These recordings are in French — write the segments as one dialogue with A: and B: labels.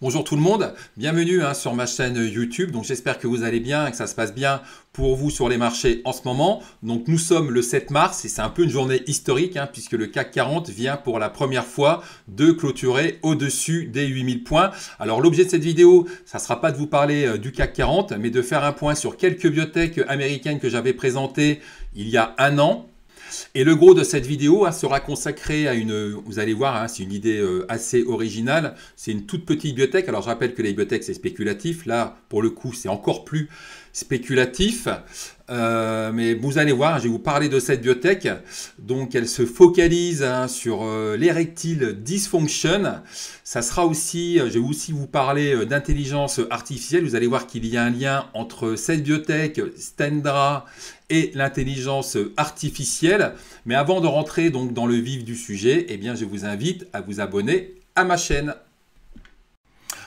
A: Bonjour tout le monde, bienvenue sur ma chaîne YouTube. Donc j'espère que vous allez bien et que ça se passe bien pour vous sur les marchés en ce moment. Donc nous sommes le 7 mars et c'est un peu une journée historique puisque le CAC 40 vient pour la première fois de clôturer au-dessus des 8000 points. Alors l'objet de cette vidéo, ça ne sera pas de vous parler du CAC 40 mais de faire un point sur quelques biotech américaines que j'avais présentées il y a un an. Et le gros de cette vidéo sera consacré à vous allez voir, c'est une idée assez originale. C'est une toute petite biotech. Alors je rappelle que les biotech c'est spéculatif. Là, pour le coup, c'est encore plus spéculatif. Mais vous allez voir, je vais vous parler de cette biotech. Donc elle se focalise sur l'erectile dysfunction. Ça sera aussi, je vais aussi vous parler d'intelligence artificielle. Vous allez voir qu'il y a un lien entre cette biotech, Stendra et l'intelligence artificielle. Mais avant de rentrer donc dans le vif du sujet, eh bien, je vous invite à vous abonner à ma chaîne.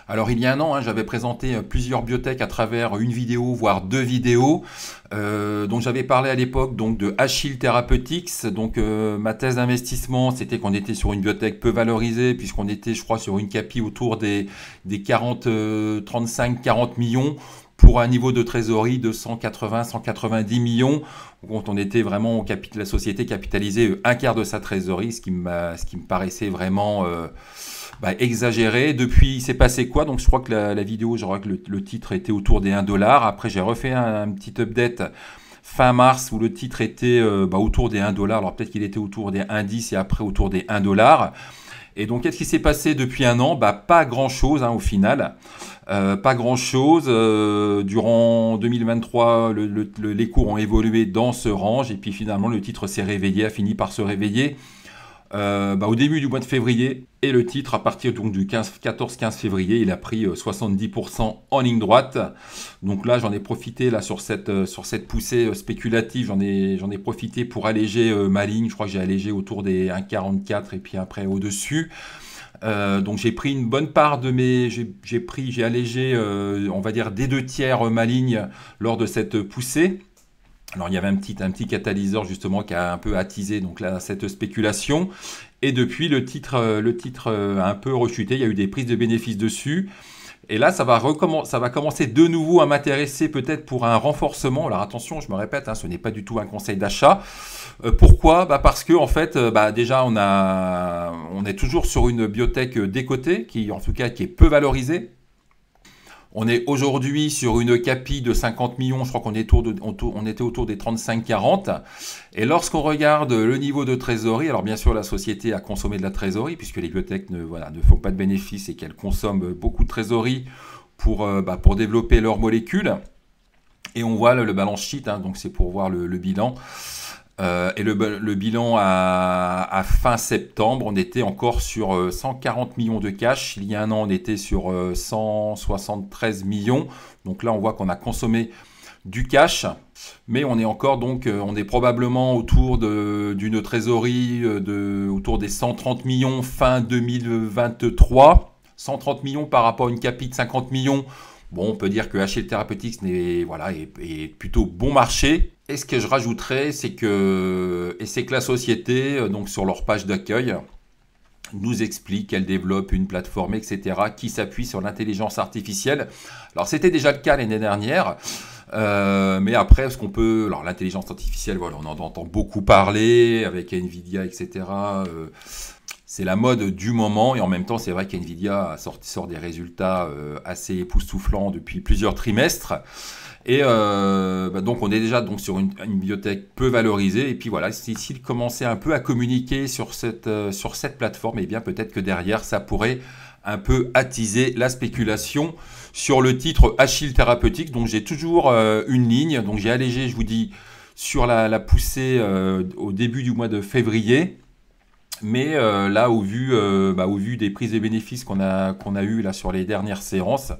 A: Alors il y a un an, j'avais présenté plusieurs biotech à travers une vidéo, voire deux vidéos. Donc j'avais parlé à l'époque de Achille Therapeutics. Donc ma thèse d'investissement, c'était qu'on était sur une biotech peu valorisée, puisqu'on était, je crois, sur une capi autour des 35-40 millions. Pour un niveau de trésorerie de 180-190 millions, quand on était vraiment la société capitalisée un quart de sa trésorerie, ce qui me paraissait vraiment exagéré. Depuis, il s'est passé quoi? Donc je crois que la vidéo, je crois que le titre était autour des 1 $. Après, j'ai refait un petit update fin mars où le titre était autour des 1 $. Alors peut-être qu'il était autour des 1,10 et après autour des 1 $. Et donc, qu'est-ce qui s'est passé depuis un an? Pas grand-chose au final. Pas grand-chose. Durant 2023, les cours ont évolué dans ce range. Et puis finalement, le titre s'est réveillé, a fini par se réveiller au début du mois de février. Et le titre, à partir donc du 14-15 février, il a pris 70% en ligne droite. Donc là, j'en ai profité sur cette poussée spéculative. J'en ai profité pour alléger ma ligne. Je crois que j'ai allégé autour des 1,44 et puis après au-dessus. Donc j'ai pris une bonne part de j'ai allégé, on va dire, des 2/3 ma ligne lors de cette poussée. Alors il y avait un petit catalyseur justement qui a un peu attisé donc là cette spéculation. Et depuis le titre a un peu rechuté. Il y a eu des prises de bénéfices dessus. Et là, ça va commencer de nouveau à m'intéresser peut-être pour un renforcement. Alors attention, je me répète, ce n'est pas du tout un conseil d'achat. Pourquoi? Parce que en fait, déjà, on est toujours sur une biotech décotée, en tout cas qui est peu valorisée. On est aujourd'hui sur une capi de 50 millions, je crois qu'on était autour des 35-40. Et lorsqu'on regarde le niveau de trésorerie, alors bien sûr la société a consommé de la trésorerie, puisque les biotech ne font pas de bénéfices et qu'elles consomment beaucoup de trésorerie pour développer leurs molécules. Et on voit le balance sheet, donc c'est pour voir le bilan. Et le bilan à fin septembre, on était encore sur 140 millions de cash. Il y a un an, on était sur 173 millions. Donc là, on voit qu'on a consommé du cash. Mais on est encore on est probablement autour d'une trésorerie autour des 130 millions fin 2023. 130 millions par rapport à une capi de 50 millions. Bon, on peut dire que Achille Therapeutics est plutôt bon marché. Et ce que je rajouterais, c'est que la société, donc sur leur page d'accueil, nous explique qu'elle développe une plateforme, etc., qui s'appuie sur l'intelligence artificielle. Alors, c'était déjà le cas l'année dernière. Mais après, alors l'intelligence artificielle, voilà, on en entend beaucoup parler avec Nvidia, etc. C'est la mode du moment et en même temps, c'est vrai qu'NVIDIA sort des résultats assez époustouflants depuis plusieurs trimestres. Et donc, on est déjà sur une biotech peu valorisée. Et puis voilà, s'il commençait un peu à communiquer sur cette plateforme, et bien peut-être que derrière, ça pourrait un peu attiser la spéculation sur le titre Achille Therapeutics. Donc, j'ai toujours une ligne. Donc, j'ai allégé, je vous dis, sur la poussée au début du mois de février. Mais là, au vu des prises de bénéfices qu'on a eues là sur les dernières séances,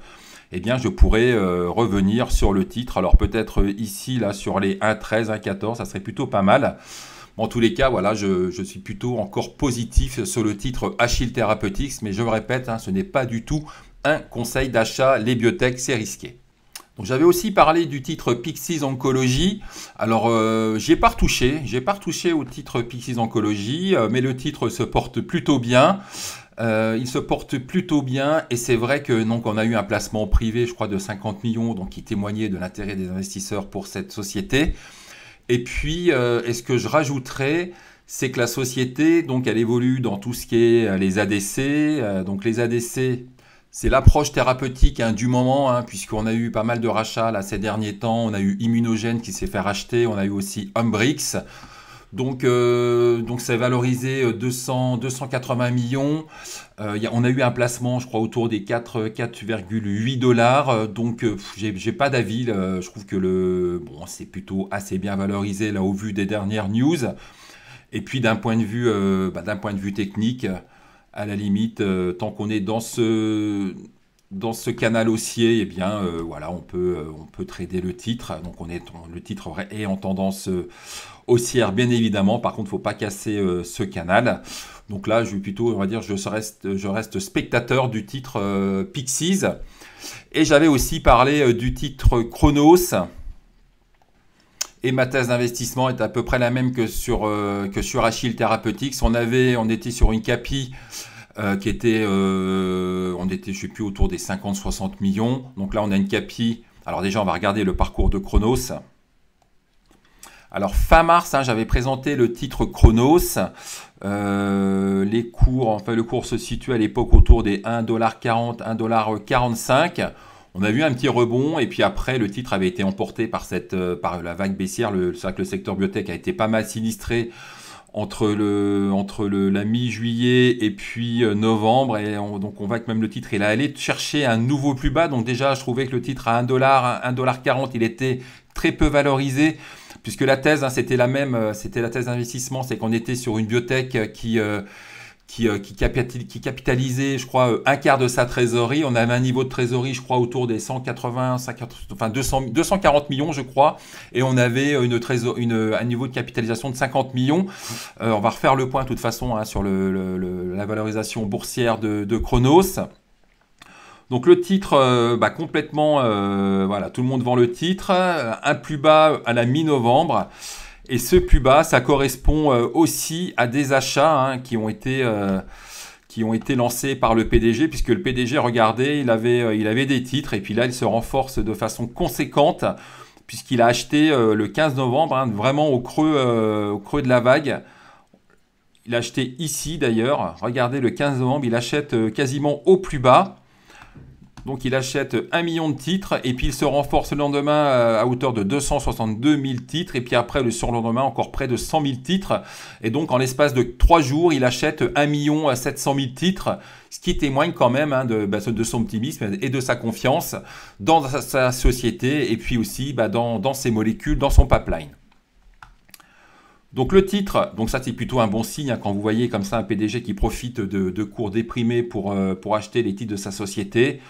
A: eh bien, je pourrais revenir sur le titre. Alors peut-être ici, là, sur les 1,13, 1,14, ça serait plutôt pas mal. En tous les cas, voilà, je suis plutôt encore positif sur le titre Achille Therapeutics. Mais je le répète, ce n'est pas du tout un conseil d'achat. Les biotech, c'est risqué. J'avais aussi parlé du titre Pyxis Oncology. Alors, j'ai pas retouché au titre Pyxis Oncology, mais le titre se porte plutôt bien. Il se porte plutôt bien et c'est vrai que donc on a eu un placement privé, je crois, de 50 millions, donc qui témoignait de l'intérêt des investisseurs pour cette société. Et puis, et ce que je rajouterais, c'est que la société, donc, elle évolue dans tout ce qui est les ADC. Donc, les ADC, c'est l'approche thérapeutique hein, du moment, hein, puisqu'on a eu pas mal de rachats là, ces derniers temps. On a eu Immunogène qui s'est fait racheter. On a eu aussi Umbrix. Donc c'est valorisé 280 millions. On a eu un placement, je crois, autour des 4,8 dollars. J'ai pas d'avis. Je trouve que bon, c'est plutôt assez bien valorisé là au vu des dernières news. Et puis d'un point de vue technique, à la limite, tant qu'on est dans ce canal haussier, eh bien, voilà, on peut trader le titre. Donc le titre est en tendance haussière, bien évidemment. Par contre, il ne faut pas casser ce canal. Donc là, on va dire, je reste spectateur du titre Pixies. Et j'avais aussi parlé du titre Chronos. Et ma thèse d'investissement est à peu près la même que sur Achille Therapeutics. On était sur une CAPI qui était, je sais plus, autour des 50-60 millions. Donc là, on a une CAPI. Alors déjà, on va regarder le parcours de Chronos. Alors fin mars, hein, j'avais présenté le titre Chronos. Les cours, le cours se situe à l'époque autour des 1,40$, 1,45$. On a vu un petit rebond et puis après, le titre avait été emporté par la vague baissière. C'est vrai que le secteur biotech a été pas mal sinistré entre la mi-juillet et puis novembre. Et donc on voit que même le titre, il a allé chercher un nouveau plus bas. Donc déjà, je trouvais que le titre à 1,40$, il était très peu valorisé. Puisque la thèse, hein, c'était la même, c'était la thèse d'investissement, c'est qu'on était sur une biotech qui capitalisait, je crois, un quart de sa trésorerie. On avait un niveau de trésorerie, je crois, autour des 240 millions, je crois. Et on avait un niveau de capitalisation de 50 millions. On va refaire le point, de toute façon, hein, sur la valorisation boursière de Chronos. Donc le titre, complètement, voilà, tout le monde vend le titre. Un plus bas à la mi-novembre. Et ce plus bas, ça correspond aussi à des achats hein, qui ont été lancés par le PDG, puisque le PDG, regardez, il avait des titres, et puis là, il se renforce de façon conséquente, puisqu'il a acheté le 15 novembre, hein, vraiment au creux de la vague. Il a acheté ici d'ailleurs, regardez, le 15 novembre, il achète quasiment au plus bas. Donc il achète 1 million de titres et puis il se renforce le lendemain à hauteur de 262 000 titres et puis après le surlendemain encore près de 100 000 titres. Et donc en l'espace de 3 jours, il achète 1 700 000 titres, ce qui témoigne quand même hein, de son optimisme et de sa confiance dans sa société et puis aussi dans ses molécules, dans son pipeline. Donc le titre, donc ça c'est plutôt un bon signe hein, quand vous voyez comme ça un PDG qui profite de cours déprimés pour acheter les titres de sa société.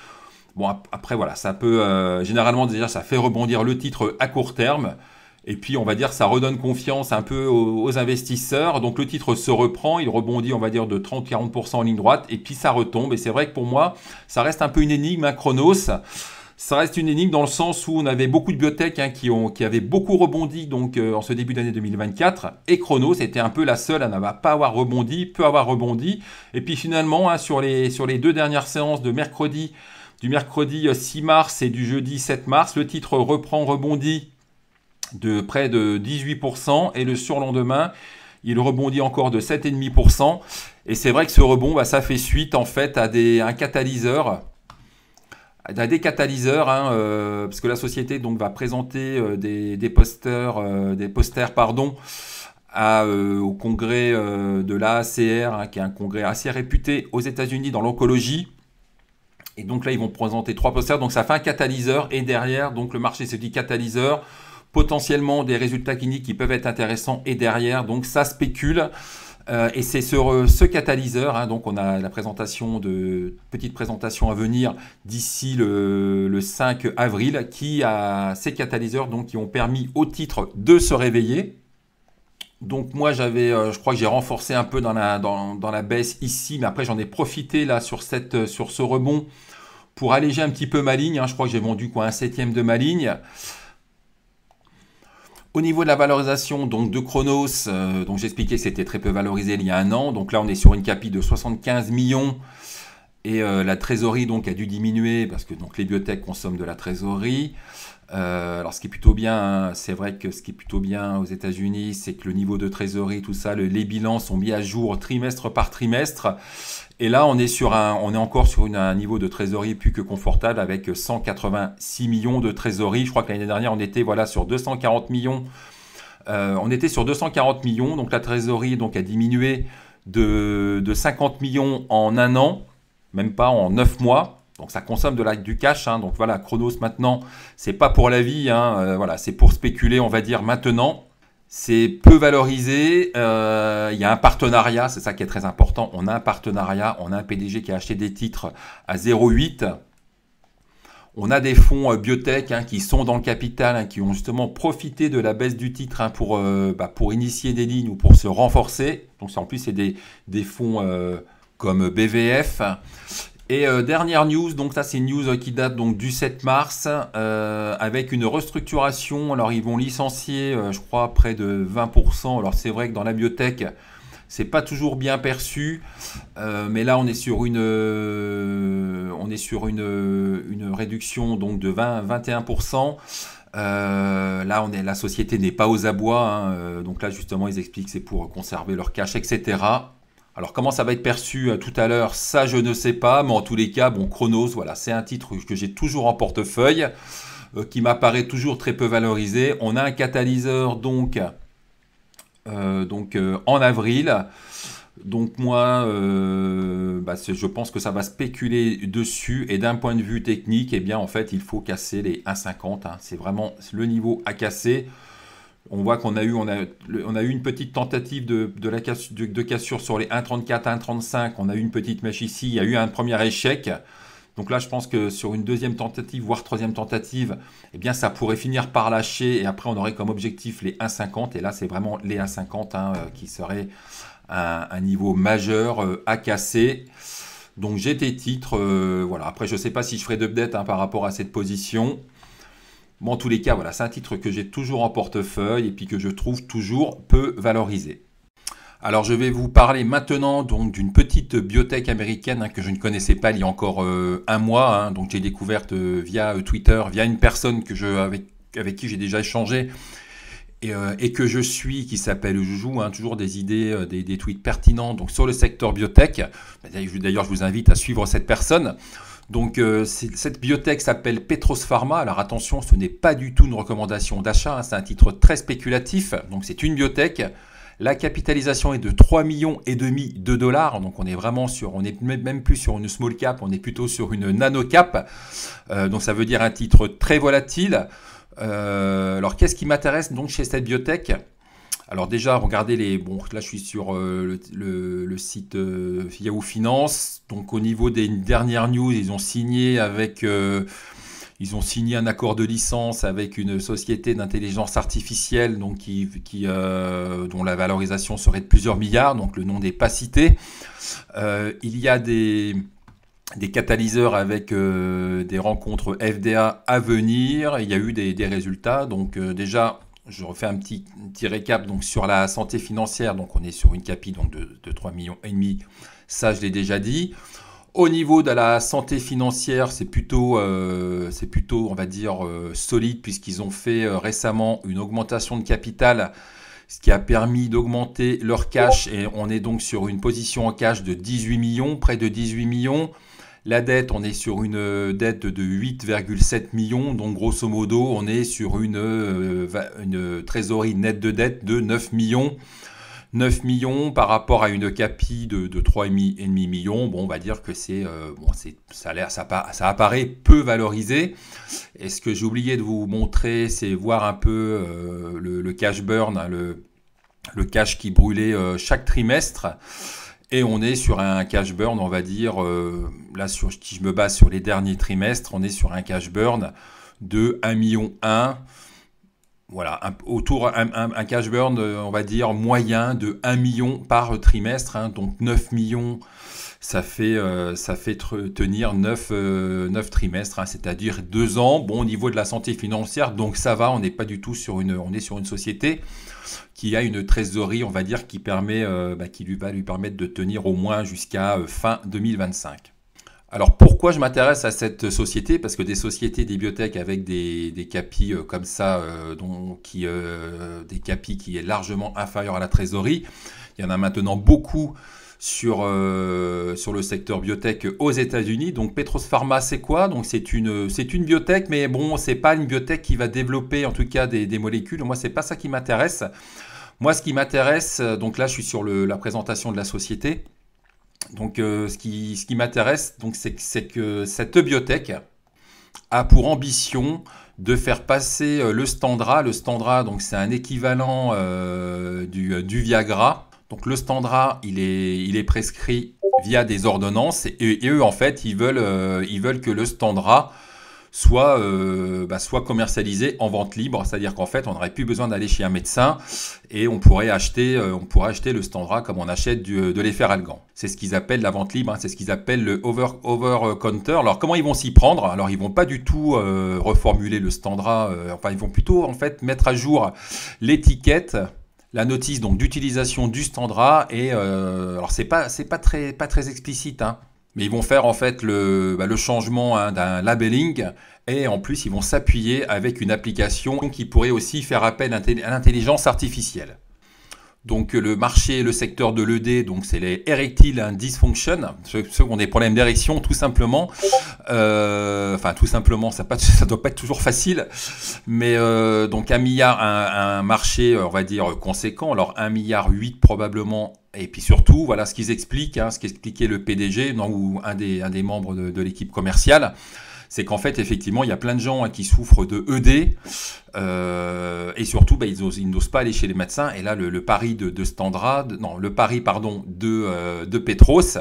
A: Bon, après, voilà, ça peut, généralement, déjà, ça fait rebondir le titre à court terme. Et puis, on va dire, ça redonne confiance un peu aux investisseurs. Donc, le titre se reprend, il rebondit, on va dire, de 30-40% en ligne droite. Et puis, ça retombe. Et c'est vrai que pour moi, ça reste un peu une énigme, hein, Chronos. Ça reste une énigme dans le sens où on avait beaucoup de biotech hein, qui avaient beaucoup rebondi donc, en ce début d'année 2024. Et Chronos était un peu la seule à ne pas avoir rebondi, peu avoir rebondi. Et puis, finalement, hein, sur les 2 dernières séances de mercredi, du mercredi 6 mars et du jeudi 7 mars, le titre rebondit de près de 18% et le surlendemain, il rebondit encore de 7,5%. Et c'est vrai que ce rebond, ça fait suite en fait à des catalyseurs, hein, parce que la société donc, va présenter des posters, au congrès de l'AACR, hein, qui est un congrès assez réputé aux États-Unis dans l'oncologie. Et donc là, ils vont présenter 3 posters. Donc ça fait un catalyseur. Et derrière, donc le marché se dit catalyseur. Potentiellement des résultats cliniques qui peuvent être intéressants. Et derrière, donc ça spécule. Et c'est sur ce catalyseur. Hein, donc on a la petite présentation à venir d'ici le 5 avril. Qui a ces catalyseurs donc, qui ont permis au titre de se réveiller. Donc moi je crois que j'ai renforcé un peu dans la baisse ici, mais après j'en ai profité là sur ce rebond pour alléger un petit peu ma ligne. Hein. Je crois que j'ai vendu 1/7 de ma ligne. Au niveau de la valorisation donc de Chronos, donc j'expliquais que c'était très peu valorisé il y a un an. Donc là, on est sur une capi de 75 millions. Et la trésorerie donc a dû diminuer parce que donc les biotech consomment de la trésorerie. Alors ce qui est plutôt bien, hein, c'est vrai que ce qui est plutôt bien aux États-Unis, c'est que le niveau de trésorerie, tout ça, les bilans sont mis à jour trimestre par trimestre. Et là, on est encore sur un niveau de trésorerie plus que confortable avec 186 millions de trésorerie. Je crois que l'année dernière, on était voilà sur 240 millions. On était sur 240 millions, donc la trésorerie donc a diminué de 50 millions en un an. Même pas en 9 mois. Donc ça consomme du cash. Hein. Donc voilà, Chronos maintenant, c'est pas pour la vie. Hein. Voilà, c'est pour spéculer, on va dire maintenant. C'est peu valorisé. Il y a un partenariat, c'est ça qui est très important. On a un partenariat, on a un PDG qui a acheté des titres à 0,8. On a des fonds biotech qui sont dans le capital, qui ont justement profité de la baisse du titre pour initier des lignes ou pour se renforcer. Donc en plus, c'est des fonds comme BVF. Et dernière news, donc ça c'est une news qui date donc du 7 mars avec une restructuration. Alors ils vont licencier, je crois, près de 20%. Alors c'est vrai que dans la biotech, c'est pas toujours bien perçu, mais là on est sur une réduction donc de 21%. Là, la société n'est pas aux abois. Hein, donc là justement ils expliquent que c'est pour conserver leur cash, etc. Alors, comment ça va être perçu tout à l'heure, ça, je ne sais pas. Mais en tous les cas, bon, Chronos, voilà, c'est un titre que j'ai toujours en portefeuille, qui m'apparaît toujours très peu valorisé. On a un catalyseur, donc en avril. Donc, moi, je pense que ça va spéculer dessus. Et d'un point de vue technique, eh bien, en fait, il faut casser les 1,50. Hein. C'est vraiment le niveau à casser. On voit qu'on a eu une petite tentative de cassure sur les 1,34, 1,35. On a eu une petite mèche ici. Il y a eu un premier échec. Donc là, je pense que sur une deuxième tentative, voire troisième tentative, eh bien, ça pourrait finir par lâcher. Et après, on aurait comme objectif les 1,50. Et là, c'est vraiment les 1,50 qui serait un niveau majeur à casser. Donc j'ai des titres. Voilà. Après, je ne sais pas si je ferai d'update par rapport à cette position. Bon, en tous les cas, voilà, c'est un titre que j'ai toujours en portefeuille et puis que je trouve toujours peu valorisé. Alors, je vais vous parler maintenant donc d'une petite biotech américaine que je ne connaissais pas il y a encore un mois. Donc, j'ai découverte via Twitter, via une personne avec qui j'ai déjà échangé et que je suis, qui s'appelle Joujou. Toujours des idées, des tweets pertinents donc sur le secteur biotech. D'ailleurs, je vous invite à suivre cette personne. Donc cette biotech s'appelle Petros Pharma. Alors attention, ce n'est pas du tout une recommandation d'achat, c'est un titre très spéculatif. Donc c'est une biotech. La capitalisation est de 3,5 millions de dollars. Donc on est vraiment on n'est même plus sur une small cap, on est plutôt sur une nano cap. Donc ça veut dire un titre très volatile. Alors qu'est-ce qui m'intéresse donc chez cette biotech ? Alors déjà, regardez là je suis sur le site Yahoo Finance. Donc au niveau des dernières news, ils ont signé un accord de licence avec une société d'intelligence artificielle donc dont la valorisation serait de plusieurs milliards. Donc le nom n'est pas cité. Il y a des catalyseurs avec des rencontres FDA à venir. Il y a eu des résultats. Donc déjà, je refais un petit récap donc, sur la santé financière. Donc, on est sur une capi donc, de 3,5 millions. Ça, je l'ai déjà dit. Au niveau de la santé financière, c'est plutôt, on va dire, solide puisqu'ils ont fait récemment une augmentation de capital, ce qui a permis d'augmenter leur cash. Et on est donc sur une position en cash de 18 millions, près de 18 millions. La dette, on est sur une dette de 8,7 millions. Donc, grosso modo, on est sur une trésorerie nette de dette de 9 millions. 9 millions par rapport à une capi de 3,5 millions. Bon, on va dire que ça apparaît peu valorisé. Et ce que j'ai oublié de vous montrer, c'est voir un peu le cash burn, le cash qui brûlait chaque trimestre. Et on est sur un cash burn, on va dire, si je me base sur les derniers trimestres, on est sur un cash burn de 1,1 million. Voilà, un cash burn, on va dire, moyen de 1 million par trimestre. Donc 9 millions, tenir 9 trimestres, hein, c'est-à-dire 2 ans. Bon, au niveau de la santé financière, donc ça va, on n'est pas du tout on est sur une société qui a une trésorerie, on va dire, qui va lui permettre de tenir au moins jusqu'à fin 2025. Alors pourquoi je m'intéresse à cette société? Parce que des sociétés, des biotech avec des capis comme ça, des capis qui est largement inférieur à la trésorerie, il y en a maintenant beaucoup sur le secteur biotech aux États-Unis. Donc Petros Pharma, c'est quoi? Donc c'est une biotech, mais bon, c'est pas une biotech qui va développer en tout cas des molécules. Moi, c'est pas ça qui m'intéresse. Moi, ce qui m'intéresse, donc là, je suis sur la présentation de la société. Donc, ce qui m'intéresse, donc, c'est que cette biotech a pour ambition de faire passer le Standra. Le Standra, donc, c'est un équivalent du Viagra. Donc, le Standra, il est prescrit via des ordonnances et eux, en fait, ils veulent que le Standra soit commercialisé en vente libre, c'est-à-dire qu'en fait, on n'aurait plus besoin d'aller chez un médecin et on pourrait acheter le Standra comme on achète de l'Efferalgan. C'est ce qu'ils appellent la vente libre, hein, c'est ce qu'ils appellent le over-counter. Alors, comment ils vont s'y prendre? Alors, ils vont pas du tout reformuler le Standra, ils vont plutôt en fait mettre à jour l'étiquette, la notice donc d'utilisation du Standra et alors c'est pas très explicite, hein. Mais ils vont faire en fait le changement, hein, d'un labeling et en plus ils vont s'appuyer avec une application qui pourrait aussi faire appel à l'intelligence artificielle. Donc le marché, le secteur de l'ED, donc c'est les erectile dysfunction, ceux qui ont des problèmes d'érection tout simplement. Tout simplement, ça doit pas être toujours facile, mais donc un marché, on va dire conséquent. Alors 1,8 milliard probablement. Et puis surtout, voilà ce qu'ils expliquent, hein, ce qu'expliquait le PDG ou un des membres de l'équipe commerciale, c'est qu'en fait, effectivement, il y a plein de gens, hein, qui souffrent de ED et surtout, ils n'osent pas aller chez les médecins. Et là, le pari de Petros,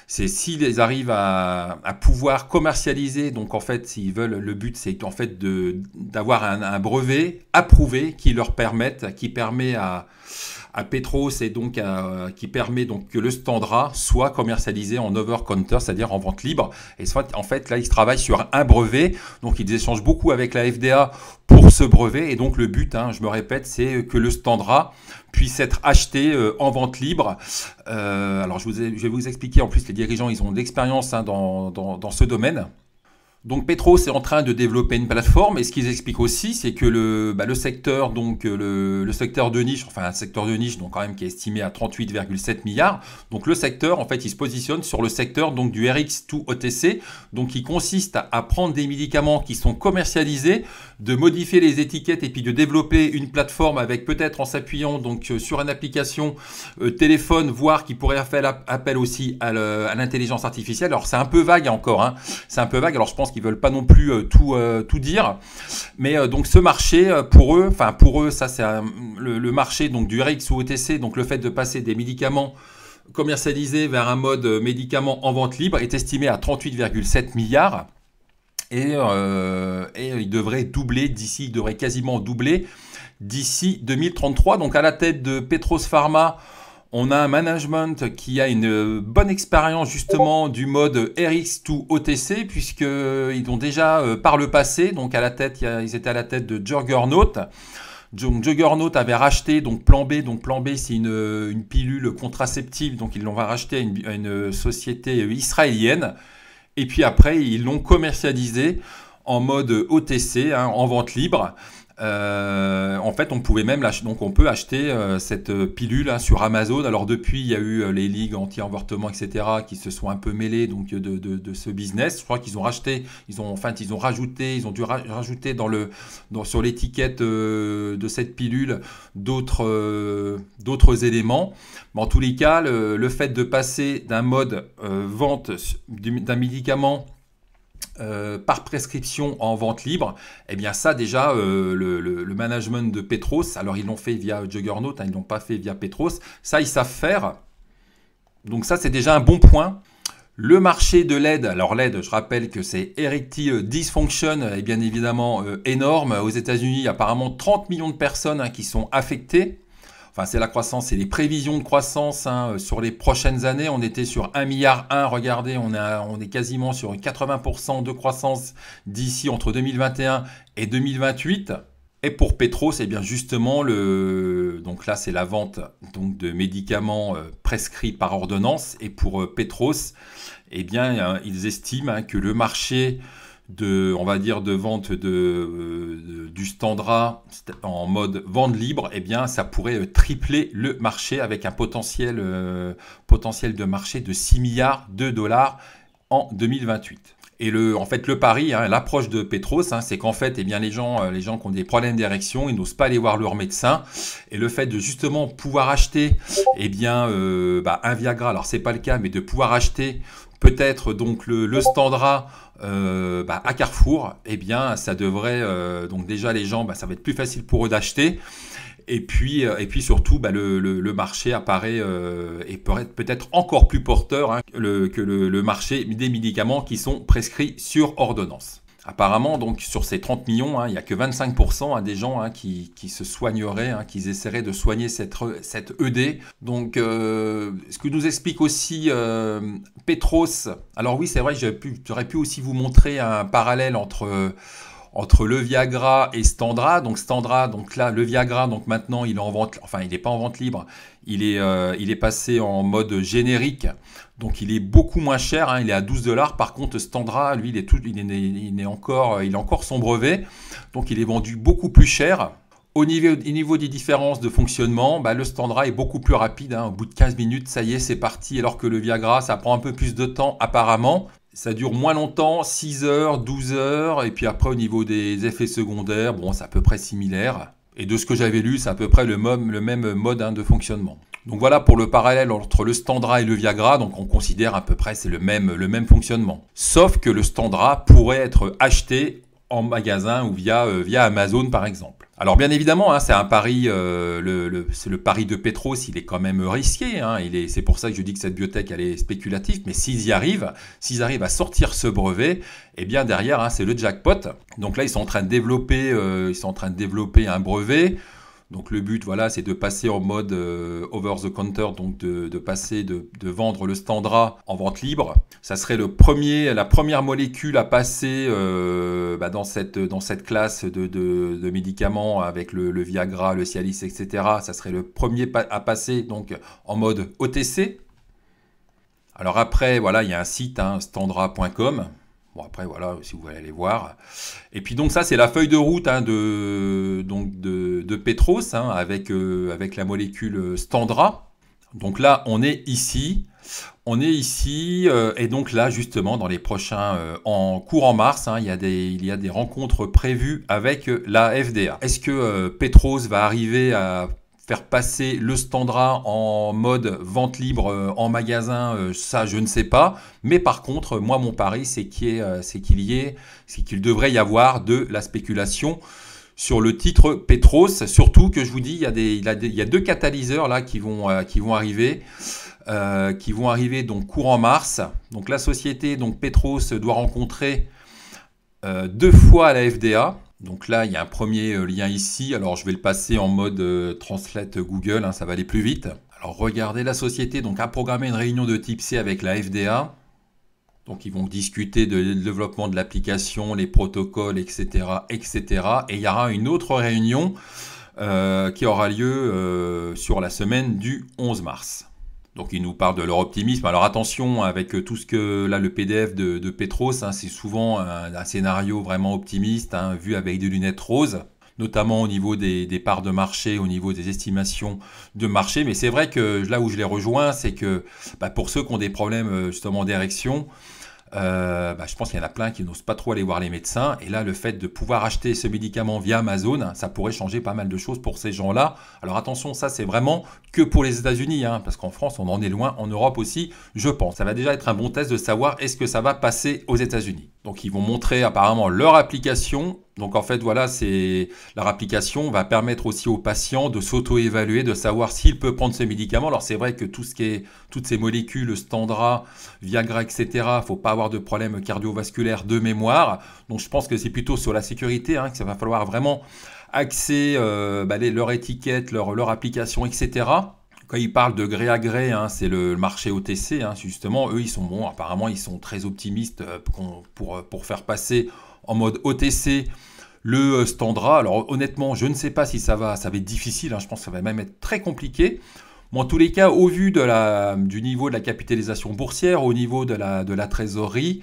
A: c'est s'ils arrivent à pouvoir commercialiser. Donc en fait, le but, c'est qu'en fait d'avoir un brevet approuvé qui permet à Petros et donc qui permet donc que le Standra soit commercialisé en over-counter, c'est-à-dire en vente libre. Et soit, en fait, là, ils travaillent sur un brevet, donc ils échangent beaucoup avec la FDA pour ce brevet. Et donc le but, hein, je me répète, c'est que le Standra puisse être acheté en vente libre. Alors je vais vous expliquer, en plus les dirigeants, ils ont de l'expérience, hein, dans ce domaine. Donc Petros est en train de développer une plateforme et ce qu'ils expliquent aussi, c'est que le secteur, donc le secteur de niche, enfin un secteur de niche donc quand même qui est estimé à 38,7 milliards. Donc le secteur, en fait, il se positionne sur le secteur donc du Rx2 OTC, donc qui consiste à prendre des médicaments qui sont commercialisés, de modifier les étiquettes et puis de développer une plateforme avec peut-être en s'appuyant donc sur une application téléphone, voire qui pourrait faire appel aussi à l'intelligence artificielle. Alors c'est un peu vague encore, hein. C'est un peu vague. Alors je pense qu'ils veulent pas non plus tout dire, mais donc ce marché pour eux, ça c'est le marché donc du Rx ou OTC, donc le fait de passer des médicaments commercialisés vers un mode médicament en vente libre est estimé à 38,7 milliards et il devrait quasiment doubler d'ici 2033. Donc à la tête de Petros Pharma, on a un management qui a une bonne expérience justement du mode Rx2 OTC, puisqu'ils ont déjà par le passé, donc ils étaient à la tête de Juggernaut. Donc Juggernaut avait racheté donc Plan B. Donc Plan B, c'est une pilule contraceptive, donc ils l'ont racheté à une société israélienne. Et puis après, ils l'ont commercialisé en mode OTC, hein, en vente libre. En fait, on peut acheter cette pilule, hein, sur Amazon. Alors depuis, il y a eu les ligues anti-avortement, etc., qui se sont un peu mêlées donc de ce business. Je crois qu'ils ont racheté, ils ont dû rajouter sur l'étiquette de cette pilule d'autres éléments. Mais en tous les cas, le fait de passer d'un mode vente d'un médicament par prescription en vente libre, eh bien ça déjà, le management de Petros, alors ils l'ont fait via Juggernaut, hein, ils ne l'ont pas fait via Petros, ça ils savent faire, donc ça c'est déjà un bon point. Le marché de l'aide, alors l'aide, je rappelle que c'est Erectile Dysfunction, est bien évidemment énorme. Aux États-Unis, apparemment 30 millions de personnes, hein, qui sont affectées. enfin c'est la croissance, c'est les prévisions de croissance hein, sur les prochaines années. On était sur 1,1 milliard. Regardez, on est quasiment sur 80% de croissance d'ici entre 2021 et 2028. Et pour Petros, eh bien justement, donc là c'est la vente donc, de médicaments prescrits par ordonnance. Et pour Petros, eh bien ils estiment hein, que le marché on va dire, de vente du Standard en mode vente libre, eh bien, ça pourrait tripler le marché avec un potentiel de marché de 6 milliards de dollars en 2028. Et en fait, le pari, hein, l'approche de Petros, hein, c'est qu'en fait, eh bien, les gens qui ont des problèmes d'érection, ils n'osent pas aller voir leur médecin. Et le fait de justement pouvoir acheter, eh bien, un Viagra, alors c'est pas le cas, mais de pouvoir acheter peut-être donc le Standard à Carrefour, eh bien, ça devrait donc déjà les gens, ça va être plus facile pour eux d'acheter. Et puis surtout, le marché apparaît et peut-être encore plus porteur hein, que le marché des médicaments qui sont prescrits sur ordonnance. Apparemment, donc sur ces 30 millions, hein, il n'y a que 25% hein, des gens hein, qui se soigneraient, hein, qui essaieraient de soigner cette ED. Donc, ce que nous explique aussi Petros, alors oui, c'est vrai, j'aurais pu aussi vous montrer un parallèle entre le Viagra et Standard. Donc Standard, donc là, le Viagra, donc maintenant, il est en vente, enfin, il n'est pas en vente libre, il est passé en mode générique. Donc il est beaucoup moins cher, hein, il est à 12 $. Par contre, Standard, lui, il a encore son brevet. Donc il est vendu beaucoup plus cher. Au niveau des différences de fonctionnement, le Standard est beaucoup plus rapide. Hein, au bout de 15 minutes, ça y est, c'est parti. Alors que le Viagra, ça prend un peu plus de temps apparemment. Ça dure moins longtemps, 6 heures, 12 heures. Et puis après, au niveau des effets secondaires, bon, c'est à peu près similaire. Et de ce que j'avais lu, c'est à peu près le même mode hein, de fonctionnement. Donc voilà pour le parallèle entre le Standard et le Viagra. Donc on considère à peu près c'est le même fonctionnement. Sauf que le Standard pourrait être acheté en magasin ou via Amazon par exemple. Alors bien évidemment, hein, c'est un pari, c'est le pari de Petros, il est quand même risqué. Hein, c'est pour ça que je dis que cette biotech elle est spéculative. Mais s'ils arrivent à sortir ce brevet, eh bien derrière hein, c'est le jackpot. Donc là ils sont en train de développer un brevet. Donc le but, voilà, c'est de passer en mode over the counter, donc de vendre le Standard en vente libre. Ça serait la première molécule à passer dans cette classe de médicaments avec le Viagra, le Cialis, etc. Ça serait le premier à passer donc en mode OTC. Alors après, voilà, il y a un site, hein, standard.com. Bon après voilà, si vous voulez aller voir. Et puis donc ça c'est la feuille de route hein, de Petros hein, avec la molécule Standard. Donc là on est ici et donc là justement dans les prochains en mars hein, il y a des rencontres prévues avec la FDA. Est-ce que Petros va arriver à faire passer le Standard en mode vente libre en magasin, ça je ne sais pas. Mais par contre, moi mon pari c'est qu'il devrait y avoir de la spéculation sur le titre Petros. Surtout que je vous dis, il y a deux catalyseurs là qui vont arriver. Donc courant mars. Donc la société, donc Petros doit rencontrer 2 fois la FDA. Donc là, il y a un premier lien ici. Alors, je vais le passer en mode Translate Google, hein, ça va aller plus vite. Alors, regardez, la société donc, a programmé une réunion de type C avec la FDA. Donc, ils vont discuter du développement de l'application, les protocoles, etc., etc. Et il y aura une autre réunion qui aura lieu sur la semaine du 11 mars. Donc, ils nous parlent de leur optimisme. Alors, attention, avec tout ce que, là, le PDF de Petros, hein, c'est souvent un scénario vraiment optimiste, hein, vu avec des lunettes roses, notamment au niveau des parts de marché, au niveau des estimations de marché. Mais c'est vrai que là où je les rejoins, c'est que pour ceux qui ont des problèmes, justement, d'érection, je pense qu'il y en a plein qui n'osent pas trop aller voir les médecins. Et là, le fait de pouvoir acheter ce médicament via Amazon, ça pourrait changer pas mal de choses pour ces gens-là. Alors attention, ça c'est vraiment que pour les États-Unis, hein, parce qu'en France, on en est loin, en Europe aussi, je pense. Ça va déjà être un bon test de savoir est-ce que ça va passer aux États-Unis. Donc ils vont montrer apparemment leur application. Donc en fait voilà, leur application va permettre aussi aux patients de s'auto-évaluer, de savoir s'il peut prendre ce médicament. Alors c'est vrai que toutes ces molécules, Standra, Viagra, etc., faut pas avoir de problème cardiovasculaire de mémoire. Donc je pense que c'est plutôt sur la sécurité que ça va falloir vraiment axer leur étiquette, leur application, etc. Quand ils parlent de gré à gré, c'est le marché OTC, justement, eux, ils sont bons, apparemment, ils sont très optimistes pour faire passer en mode OTC le Standra. Alors honnêtement, je ne sais pas si ça va être difficile, je pense que ça va même être très compliqué. Bon, en tous les cas, au vu du niveau de la capitalisation boursière, au niveau de la trésorerie,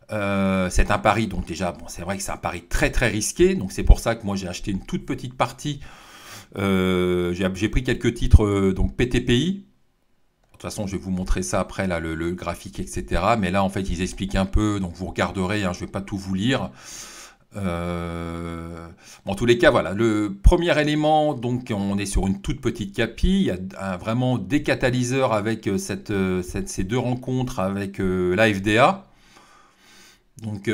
A: c'est un pari, donc déjà, bon, c'est vrai que c'est un pari très très risqué, donc c'est pour ça que moi j'ai acheté une toute petite partie. J'ai pris quelques titres donc PTPI. De toute façon, je vais vous montrer ça après, là, le graphique, etc. Mais là, en fait, ils expliquent un peu, donc vous regarderez, je ne vais pas tout vous lire. En tous les cas, voilà, le premier élément, donc on est sur une toute petite capi. Il y a vraiment des catalyseurs avec ces deux rencontres avec la FDA. Donc,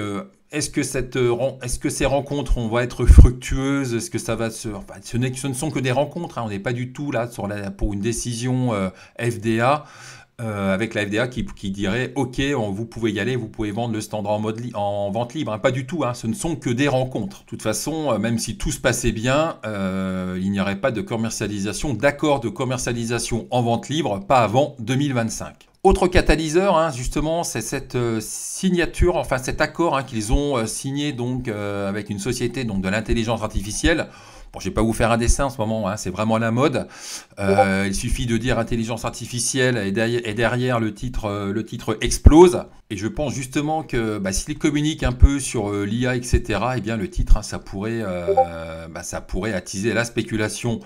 A: est-ce que ces rencontres vont être fructueuses? Est-ce que ça va ce ne sont que des rencontres, on n'est pas du tout là pour une décision FDA, avec la FDA qui dirait OK, vous pouvez y aller, vous pouvez vendre le Standard en vente libre. Pas du tout, ce ne sont que des rencontres. De toute façon, même si tout se passait bien, il n'y aurait pas de commercialisation, d'accord de commercialisation en vente libre, pas avant 2025. Autre catalyseur, justement, c'est cette signature, enfin cet accord qu'ils ont signé donc avec une société donc de l'intelligence artificielle. Bon, je vais pas vous faire un dessin en ce moment, c'est vraiment la mode. Il suffit de dire intelligence artificielle et derrière le titre explose. Et je pense justement que s'il communique un peu sur l'IA, etc., eh bien le titre, ça pourrait attiser la spéculation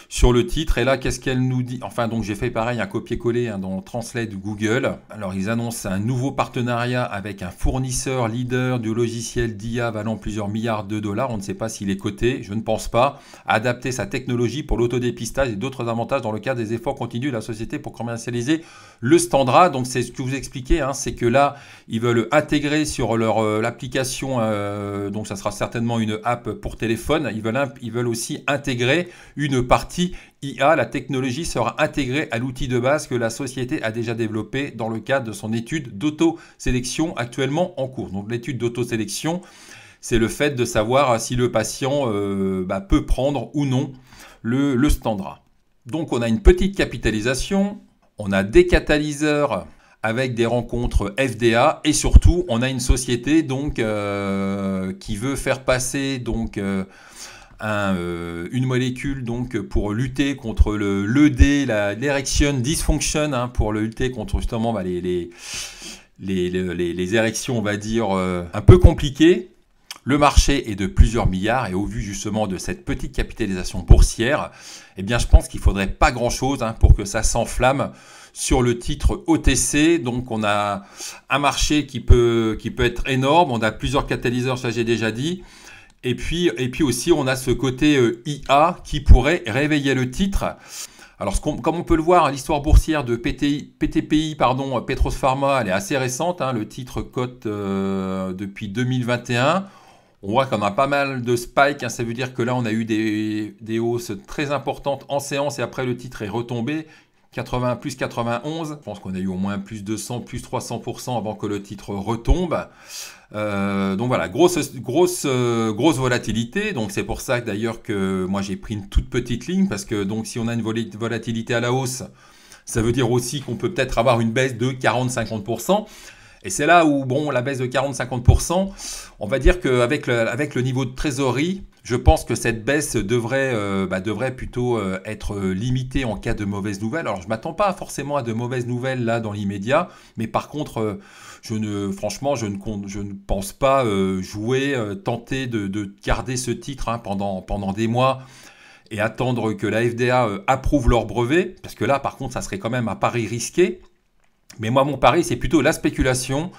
A: sur le titre. Et là, qu'est-ce qu'elle nous dit? Enfin, donc j'ai fait pareil, un copier-coller dans Translate Google. Alors, ils annoncent un nouveau partenariat avec un fournisseur leader du logiciel d'IA valant plusieurs milliards de dollars. On ne sait pas s'il est coté, je ne pense pas. Adapter sa technologie pour l'autodépistage et d'autres avantages dans le cadre des efforts continus de la société pour commercialiser le Standard. Donc, c'est ce que vous expliquez, c'est que là, ils veulent intégrer sur l'application, donc ça sera certainement une app pour téléphone. Ils veulent aussi intégrer une partie IA, la technologie sera intégrée à l'outil de base que la société a déjà développé dans le cadre de son étude d'auto-sélection actuellement en cours. Donc l'étude d'auto-sélection, c'est le fait de savoir si le patient peut prendre ou non le Standard. Donc on a une petite capitalisation, on a des catalyseurs avec des rencontres FDA et surtout on a une société donc qui veut faire passer donc une molécule donc pour lutter contre l'ED, l'erection dysfunction, pour lutter contre justement les érections, on va dire, un peu compliquées. Le marché est de plusieurs milliards et au vu justement de cette petite capitalisation boursière, eh bien je pense qu'il faudrait pas grand-chose pour que ça s'enflamme sur le titre OTC. Donc on a un marché qui peut être énorme, on a plusieurs catalyseurs, ça j'ai déjà dit. Et puis aussi, on a ce côté IA qui pourrait réveiller le titre. Alors, comme on peut le voir, l'histoire boursière de PTPI, Petros Pharma, elle est assez récente. Le titre cote depuis 2021. On voit qu'on a pas mal de spikes. Ça veut dire que là, on a eu des hausses très importantes en séance et après, le titre est retombé. Plus 91. Je pense qu'on a eu au moins plus 200, plus 300% avant que le titre retombe. Donc voilà, grosse volatilité. Donc c'est pour ça que d'ailleurs que moi j'ai pris une toute petite ligne parce que donc si on a une volatilité à la hausse, ça veut dire aussi qu'on peut peut-être avoir une baisse de 40-50%. Et c'est là où, bon, la baisse de 40-50%, on va dire qu'avec le niveau de trésorerie, je pense que cette baisse devrait plutôt être limitée en cas de mauvaises nouvelles. Alors, je ne m'attends pas forcément à de mauvaises nouvelles là dans l'immédiat, mais par contre, franchement, je ne pense pas tenter de garder ce titre pendant des mois et attendre que la FDA approuve leur brevet, parce que là, par contre, ça serait quand même un pari risqué. Mais moi, mon pari, c'est plutôt la spéculation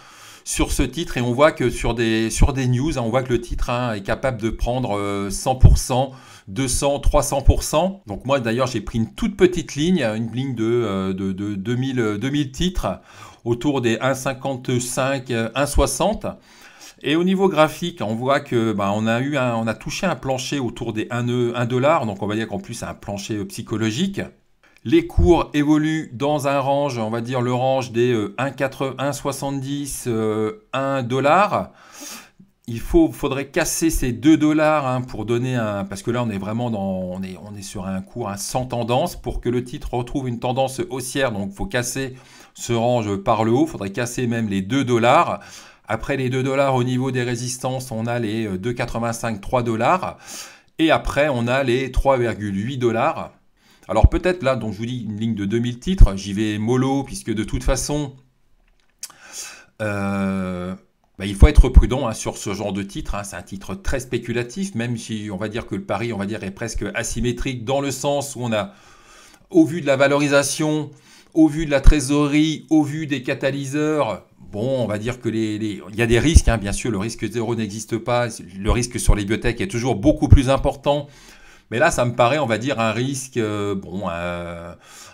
A: sur ce titre. Et on voit que sur des news, on voit que le titre est capable de prendre 100%, 200, 300%. Donc moi, d'ailleurs, j'ai pris une toute petite ligne, une ligne de 2000 titres, autour des 1,55, 1,60. Et au niveau graphique, on voit que on a touché un plancher autour des 1 $, donc on va dire qu'en plus c'est un plancher psychologique. Les cours évoluent dans un range, on va dire le range des 1,70 $. Il faudrait casser ces 2 $ pour donner un... Parce que là, on est vraiment on est sur un cours sans tendance. Pour que le titre retrouve une tendance haussière, donc il faut casser ce range par le haut. Il faudrait casser même les 2 $. Après les 2 $ au niveau des résistances, on a les 2,85, 3 $. Et après, on a les 3,8 $. Alors peut-être là, donc je vous dis une ligne de 2000 titres. J'y vais mollo, puisque de toute façon... il faut être prudent sur ce genre de titre. C'est un titre très spéculatif, même si on va dire que le pari, on va dire, est presque asymétrique dans le sens où on a, au vu de la valorisation, au vu de la trésorerie, au vu des catalyseurs, bon, on va dire que il y a des risques. Bien sûr, le risque zéro n'existe pas. Le risque sur les biotech est toujours beaucoup plus important. Mais là, ça me paraît, on va dire, un risque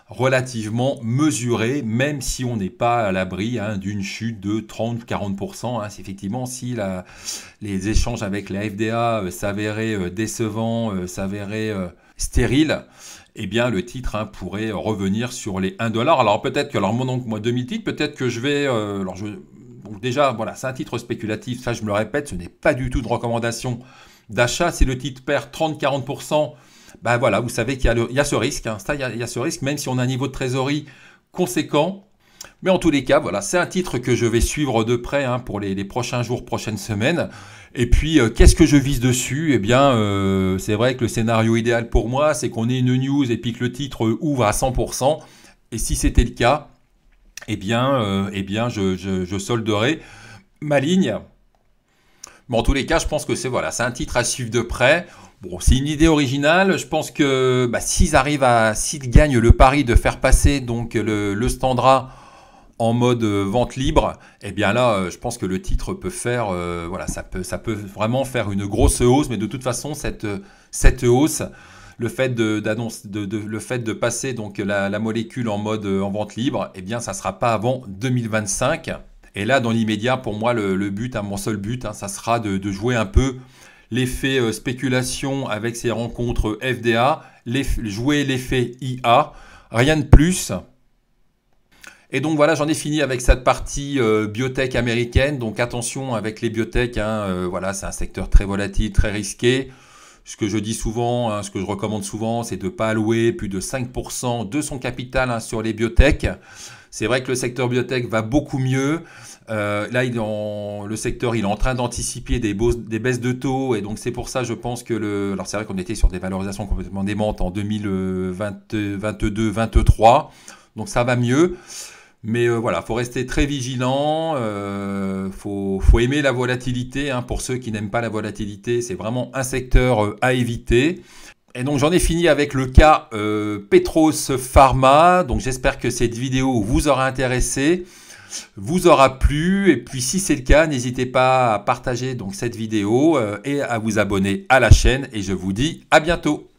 A: relativement mesuré, même si on n'est pas à l'abri d'une chute de 30-40%. C'est effectivement, si les échanges avec la FDA s'avéraient décevants, s'avéraient stériles, eh bien, le titre pourrait revenir sur les 1 $. Alors peut-être que, moi 2000 titres, peut-être que je vais... donc déjà, voilà, c'est un titre spéculatif, ça je me le répète, ce n'est pas du tout de recommandation d'achat. Si le titre perd 30-40%, voilà, vous savez qu'il y a ce risque. Il y a ce risque, même si on a un niveau de trésorerie conséquent. Mais en tous les cas, voilà, c'est un titre que je vais suivre de près pour les prochains jours, prochaines semaines. Et puis, qu'est-ce que je vise dessus? Eh bien, c'est vrai que le scénario idéal pour moi, c'est qu'on ait une news et puis que le titre ouvre à 100%. Et si c'était le cas, eh bien, je solderai ma ligne. Mais en tous les cas, je pense que c'est un titre à suivre de près. Bon, c'est une idée originale. Je pense que s'ils gagnent le pari de faire passer donc le Standard en mode vente libre, eh bien là, je pense que le titre peut faire, ça peut vraiment faire une grosse hausse. Mais de toute façon, cette hausse, le fait de passer donc la molécule en mode en vente libre, eh bien, ça sera pas avant 2025. Et là, dans l'immédiat, pour moi, le but, mon seul but, ça sera de jouer un peu l'effet spéculation avec ces rencontres FDA, jouer l'effet IA, rien de plus. Et donc voilà, j'en ai fini avec cette partie biotech américaine. Donc attention avec les biotech, c'est un secteur très volatile, très risqué. Ce que je dis souvent, ce que je recommande souvent, c'est de ne pas allouer plus de 5% de son capital sur les biotech. C'est vrai que le secteur biotech va beaucoup mieux. Là, le secteur il est en train d'anticiper des baisses de taux. Et donc, c'est pour ça, je pense que alors, c'est vrai qu'on était sur des valorisations complètement démentes en 2022-2023. Donc, ça va mieux. Mais voilà, faut rester très vigilant. Faut aimer la volatilité. Pour ceux qui n'aiment pas la volatilité, c'est vraiment un secteur à éviter. Et donc j'en ai fini avec le cas Petros Pharma. Donc j'espère que cette vidéo vous aura intéressé, vous aura plu. Et puis si c'est le cas, n'hésitez pas à partager donc cette vidéo et à vous abonner à la chaîne. Et je vous dis à bientôt.